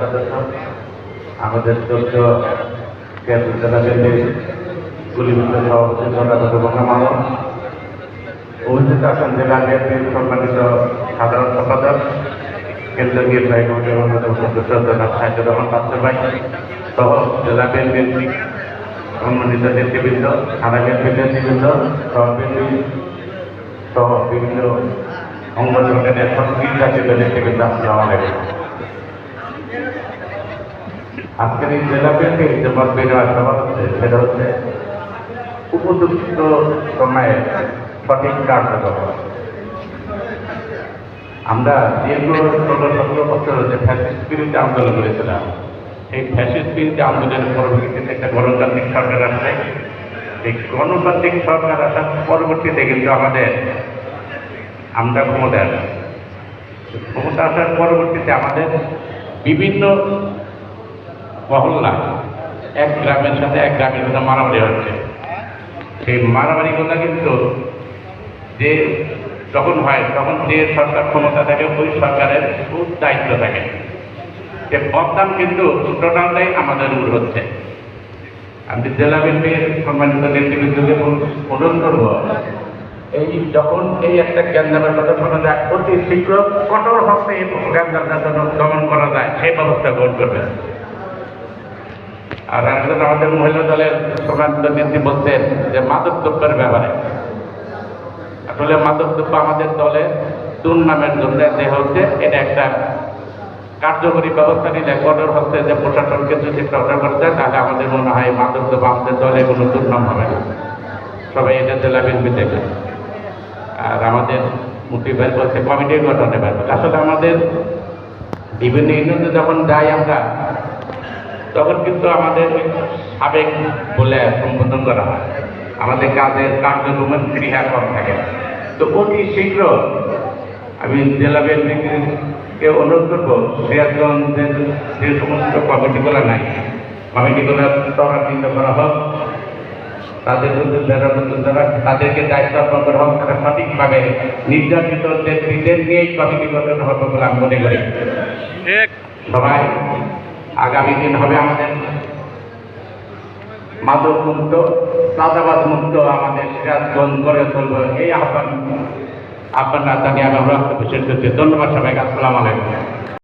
সদস্য আমাদের যোগ্য জেলা কেন্দ্রের গুলিবিদ্ধ সভাপতি জনাব মানব, উপস্থিত আছেন জেলা বিএনপির সম্মানিত সাধারণ সম্পাদক কেন্দ্রীয় নির্বাহী কমিটির অন্যতম সদস্য জনাব সাইদুর রহমান বাচ্চু ভাই সহ জেলা বিএনপির সম্মানিত নেতৃবৃন্দ, থানা বিএনপির নেতৃবৃন্দ, সহবিএনপি সহ বিভিন্ন অঙ্গ সংগঠনের সংস্কৃতি নেতৃবৃন্দ, আসসালামু আলাইকুম। আজকের এই জেলা বিএনপির যে মত বিনিময় সভা হচ্ছে সেটা হচ্ছে উপযুক্ত সময়ে সঠিক কার্যক্রম। আমরা দীর্ঘ 16-17 বছর যে ফ্যাসিস্ট বিরোধী আন্দোলন করেছিলাম, এই ফ্যাসিস্ট বিরোধী আন্দোলনের পরবর্তীতে একটা গণতান্ত্রিক সরকার আসে। এই গণতান্ত্রিক সরকার আসার পরবর্তীতে কিন্তু আমরা ক্ষমতা আসার পরবর্তীতে আমাদের বিভিন্ন মহল্লা এক গ্রামের সাথে এক গ্রামের সাথে মারামারি হচ্ছে। সেই মারামারিগুলো কিন্তু যে যখন হয় তখন যে সরকার ক্ষমতা থাকে ওই সরকারের খুব দায়িত্ব থাকে, যে বদনাম কিন্তু টোটালটাই আমাদের উপর হচ্ছে। আমি জেলা বিএনপির সম্মানিত নেতৃবৃন্দকে অনুরোধ করব, এই যখন এই একটা গ্যাঞ্জামের কথা শোনা যায়, অতি শীঘ্র কঠোর হস্তে এই গ্যাঞ্জামটার জন্য দমন করা যায় সেই ব্যবস্থা গ্রহণ করবে। আর একজন আমাদের মহিলা দলের সম্মানিত নেত্রী বলছেন যে মাদক দ্রব্যের ব্যাপারে, আসলে মাদক দ্রব্য আমাদের দলে দুর্নামের জন্য দেওয়া হচ্ছে। এটা একটা কার্যকরী ব্যবস্থা নিলে কঠোর হস্তে যে প্রশাসনকে যদি প্রচার করা যায়, তাহলে আমাদের মনে হয় মাদক দ্রব্য আমাদের দলে কোনো দুর্নাম হবে না। সবাই এটা জেলা বিএনপি থেকে। আর আমাদের মুফতি ভাই বলছে কমিটির গঠনের ব্যাপারে, আসলে আমাদের বিভিন্ন ইউনিয়নে যখন যাই আমরা, তখন কিন্তু আমাদের সাবেক বলে সম্বোধন করা হয়, আমাদের কাজের কার্যক্রমের ক্রিয়া কম থাকে। তো অতি শীঘ্র আমি জেলা বিএনপিকে অনুরোধ করবো, সিরাজগঞ্জের যে সমস্ত কমিটিগুলো নাই, কমিটিগুলো ত্বরান্বিত করা হোক, তাদের যারা তাদেরকে দায়িত্ব অর্পণ করা হোক, তারা সঠিকভাবে নির্যাতিত ব্যক্তিদের নিয়েই কমিটি গঠন হবে বলে আমি মনে করি। সবাই আগামী দিন হবে আমাদের মাদক মুক্ত, চাঁদাবাদ মুক্ত আমাদের সিরাজগঞ্জ করে চলবে, এই আহ্বান আপনারা জানিয়ে আমি বক্তব্য শেষ করছি। ধন্যবাদ সবাইকে। আসসালামু আলাইকুম।